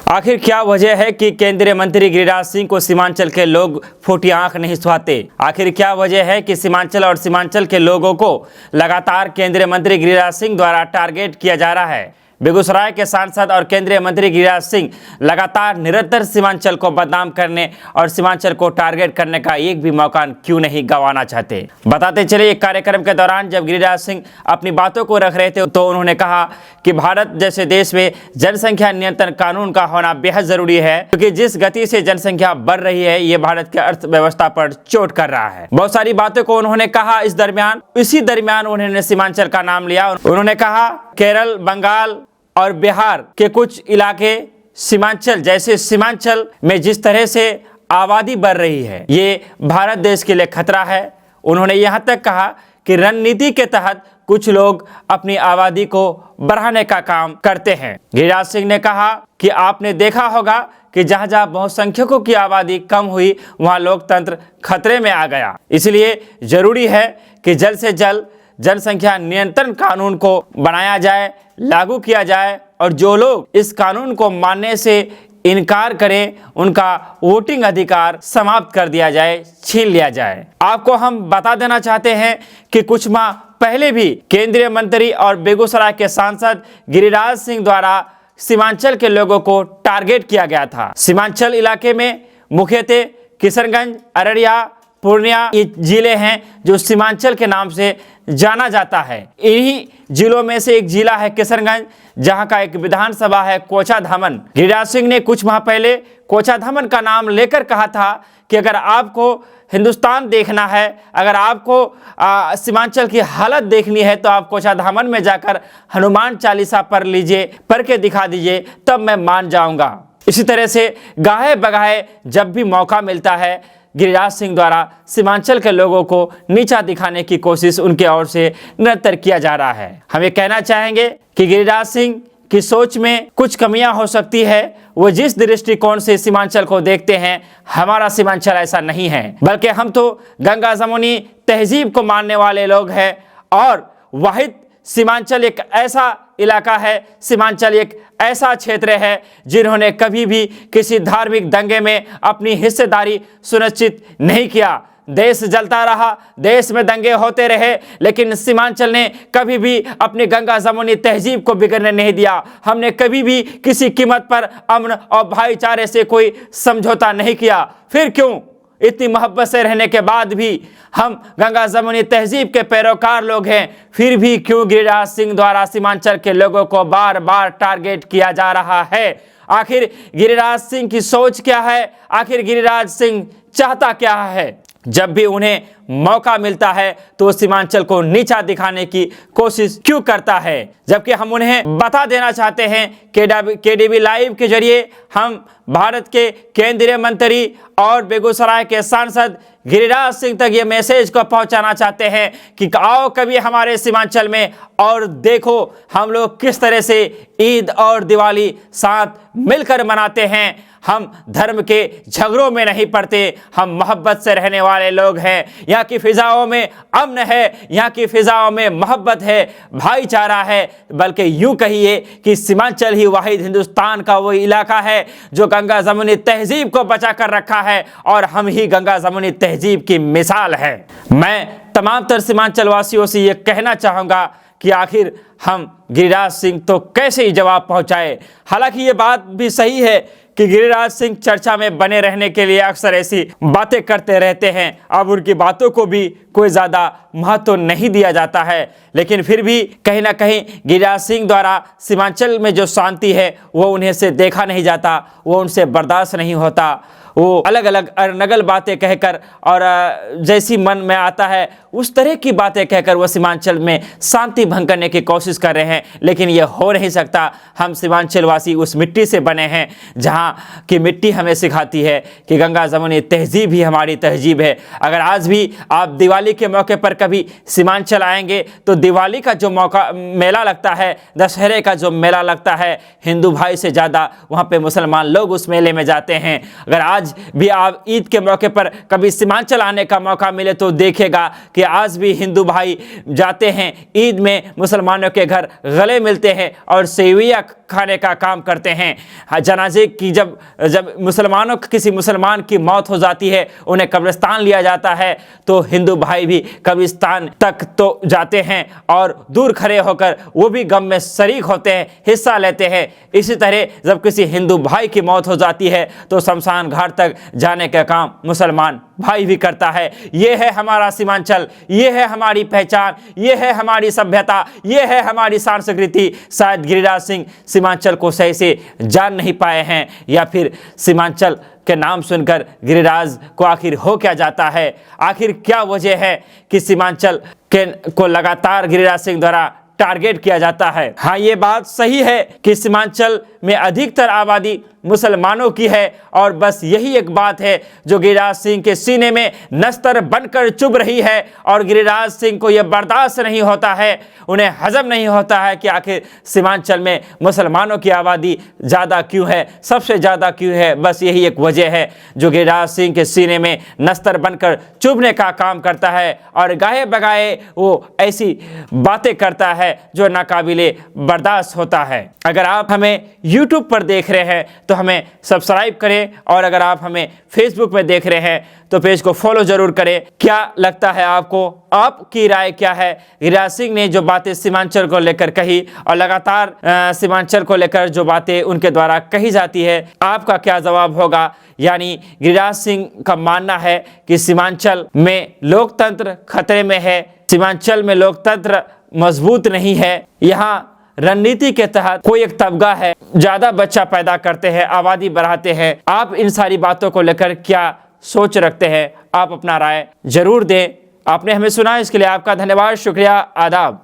आखिर क्या वजह है कि केंद्रीय मंत्री गिरिराज सिंह को सीमांचल के लोग फूटी आंख नहीं सुहाते? आखिर क्या वजह है कि सीमांचल और सीमांचल के लोगों को लगातार केंद्रीय मंत्री गिरिराज सिंह द्वारा टारगेट किया जा रहा है? बेगूसराय के सांसद और केंद्रीय मंत्री गिरिराज सिंह लगातार निरंतर सीमांचल को बदनाम करने और सीमांचल को टारगेट करने का एक भी मौका क्यों नहीं गंवाना चाहते? बताते चले, एक कार्यक्रम के दौरान जब गिरिराज सिंह अपनी बातों को रख रहे थे तो उन्होंने कहा कि भारत जैसे देश में जनसंख्या नियंत्रण कानून का होना बेहद जरूरी है, क्योंकि जिस गति से जनसंख्या बढ़ रही है ये भारत की अर्थव्यवस्था पर चोट कर रहा है। बहुत सारी बातों को उन्होंने कहा। इसी दरमियान उन्होंने सीमांचल का नाम लिया। उन्होंने कहा केरल, बंगाल और बिहार के कुछ इलाके सीमांचल में जिस तरह से आबादी बढ़ रही है ये भारत देश के लिए खतरा है। उन्होंने यहाँ तक कहा कि रणनीति के तहत कुछ लोग अपनी आबादी को बढ़ाने का काम करते हैं। गिरिराज सिंह ने कहा कि आपने देखा होगा कि जहाँ जहाँ बहुसंख्यकों की आबादी कम हुई वहाँ लोकतंत्र खतरे में आ गया। इसलिए जरूरी है कि जल्द से जल्द जनसंख्या नियंत्रण कानून को बनाया जाए, लागू किया जाए और जो लोग इस कानून को मानने से इनकार करें उनका वोटिंग अधिकार समाप्त कर दिया जाए, छीन लिया जाए। आपको हम बता देना चाहते हैं कि कुछ माह पहले भी केंद्रीय मंत्री और बेगूसराय के सांसद गिरिराज सिंह द्वारा सीमांचल के लोगों को टारगेट किया गया था। सीमांचल इलाके में मुख्यतः किशनगंज, अररिया, पूर्णिया ये जिले हैं जो सीमांचल के नाम से जाना जाता है। इन्हीं जिलों में से एक जिला है किशनगंज, जहां का एक विधानसभा है कोचाधामन। गिरिराज सिंह ने कुछ माह पहले कोचाधामन का नाम लेकर कहा था कि अगर आपको हिंदुस्तान देखना है, अगर आपको सीमांचल की हालत देखनी है तो आप कोचाधामन में जाकर हनुमान चालीसा पढ़ के दिखा दीजिए, तब मैं मान जाऊंगा। इसी तरह से गाहे बगाहे जब भी मौका मिलता है गिरिराज सिंह द्वारा सीमांचल के लोगों को नीचा दिखाने की कोशिश उनके ओर से निरंतर किया जा रहा है। हम ये कहना चाहेंगे कि गिरिराज सिंह की सोच में कुछ कमियां हो सकती है। वो जिस दृष्टिकोण से सीमांचल को देखते हैं, हमारा सीमांचल ऐसा नहीं है, बल्कि हम तो गंगा जमुनी तहजीब को मानने वाले लोग हैं। और वाहिद सीमांचल एक ऐसा इलाका है, सीमांचल एक ऐसा क्षेत्र है जिन्होंने कभी भी किसी धार्मिक दंगे में अपनी हिस्सेदारी सुनिश्चित नहीं किया। देश जलता रहा, देश में दंगे होते रहे, लेकिन सीमांचल ने कभी भी अपनी गंगा जमुनी तहजीब को बिगड़ने नहीं दिया। हमने कभी भी किसी कीमत पर अमन और भाईचारे से कोई समझौता नहीं किया। फिर क्यों इतनी मोहब्बत से रहने के बाद भी हम गंगा जमुनी तहजीब के पैरोकार लोग हैं, फिर भी क्यों गिरिराज सिंह द्वारा सीमांचल के लोगों को बार बार टारगेट किया जा रहा है? आखिर गिरिराज सिंह की सोच क्या है? आखिर गिरिराज सिंह चाहता क्या है? जब भी उन्हें मौका मिलता है तो सीमांचल को नीचा दिखाने की कोशिश क्यों करता है? जबकि हम उन्हें बता देना चाहते हैं केडीबी लाइव के जरिए हम भारत के केंद्रीय मंत्री और बेगूसराय के सांसद गिरिराज सिंह तक ये मैसेज को पहुंचाना चाहते हैं कि आओ कभी हमारे सीमांचल में और देखो हम लोग किस तरह से ईद और दिवाली साथ मिलकर मनाते हैं। हम धर्म के झगड़ों में नहीं पड़ते, हम मोहब्बत से रहने वाले लोग हैं। यहाँ की फिजाओं में अमन है, यहाँ की फिजाओं में मोहब्बत है, भाईचारा है। बल्कि यूं कहिए कि सीमांचल ही वाहिद हिंदुस्तान का वो इलाका है जो गंगा जमुनी तहजीब को बचा कर रखा है और हम ही गंगा जमुनी तहजीब की मिसाल है। मैं तमाम तर सीमांचल वासियों से ये कहना चाहूँगा कि आखिर हम गिरिराज सिंह तो कैसे ही जवाब पहुँचाए। हालांकि ये बात भी सही है कि गिरिराज सिंह चर्चा में बने रहने के लिए अक्सर ऐसी बातें करते रहते हैं। अब उनकी बातों को भी कोई ज़्यादा महत्व नहीं दिया जाता है, लेकिन फिर भी कहीं ना कहीं गिरिराज सिंह द्वारा सीमांचल में जो शांति है वो उन्हें से देखा नहीं जाता, वो उनसे बर्दाश्त नहीं होता। वो अलग अलग अरनगल बातें कहकर और जैसी मन में आता है उस तरह की बातें कहकर वो सीमांचल में शांति भंग करने की कोशिश कर रहे हैं, लेकिन ये हो नहीं सकता। हम सीमांचल वासी उस मिट्टी से बने हैं जहाँ की मिट्टी हमें सिखाती है कि गंगा जमुनी तहजीब ही हमारी तहजीब है। अगर आज भी आप दिवाली के मौके पर कभी सीमांचल आएंगे तो दिवाली का जो मेला लगता है, दशहरे का जो मेला लगता है, हिंदू भाई से ज़्यादा वहाँ पे मुसलमान लोग उस मेले में जाते हैं। अगर आज आज भी आप ईद के मौके पर कभी सीमांचल आने का मौका मिले तो देखेगा कि आज भी हिंदू भाई जाते हैं ईद में मुसलमानों के घर, गले मिलते हैं और सेवियाँ खाने का काम करते हैं। जनाजे की जब मुसलमानों किसी मुसलमान की मौत हो जाती है, उन्हें कब्रिस्तान लिया जाता है, तो हिंदू भाई भी कब्रिस्तान तक तो जाते हैं और दूर खड़े होकर वो भी गम में शरीक होते हैं, हिस्सा लेते हैं। इसी तरह जब किसी हिंदू भाई की मौत हो जाती है तो शमशान घाट तक जाने का काम मुसलमान भाई भी करता है। ये है हमारा सीमांचल, ये है हमारी पहचान, ये है हमारी सभ्यता, ये है हमारी संस्कृति। शायद गिरिराज सिंह सीमांचल को सही से जान नहीं पाए हैं, या फिर सीमांचल के नाम सुनकर गिरिराज को आखिर हो क्या जाता है, आखिर क्या वजह है कि सीमांचल को लगातार गिरिराज सिंह द्वारा टारगेट किया जाता है। हाँ, ये बात सही है कि सीमांचल में अधिकतर आबादी मुसलमानों की है और बस यही एक बात है जो गिरिराज सिंह के सीने में नस्तर बनकर चुभ रही है और गिरिराज सिंह को यह बर्दाश्त नहीं होता है, उन्हें हजम नहीं होता है कि आखिर सीमांचल में मुसलमानों की आबादी ज़्यादा क्यों है, सबसे ज़्यादा क्यों है। बस यही एक वजह है जो गिरिराज सिंह के सीने में नस्तर बनकर चुभने का काम करता है और गाहे बगाए वो ऐसी बातें करता है जो नाकाबिले बर्दाश्त होता है। अगर आप हमें YouTube पर देख रहे हैं तो हमें सब्सक्राइब करें और अगर आप हमें Facebook में देख रहे हैं तो पेज को फॉलो जरूर करें। क्या लगता है आपको, आपकी राय क्या है? गिरिराज सिंह ने जो बातें सीमांचल को लेकर कही और लगातार सीमांचल को लेकर जो बातें उनके द्वारा कही जाती है, आपका क्या जवाब होगा? यानी गिरिराज सिंह का मानना है कि सीमांचल में लोकतंत्र खतरे में है, सीमांचल में लोकतंत्र मजबूत नहीं है, यहाँ रणनीति के तहत कोई एक तबका है, ज्यादा बच्चा पैदा करते हैं, आबादी बढ़ाते हैं। आप इन सारी बातों को लेकर क्या सोच रखते हैं? आप अपना राय जरूर दें। आपने हमें सुना, इसके लिए आपका धन्यवाद, शुक्रिया, आदाब।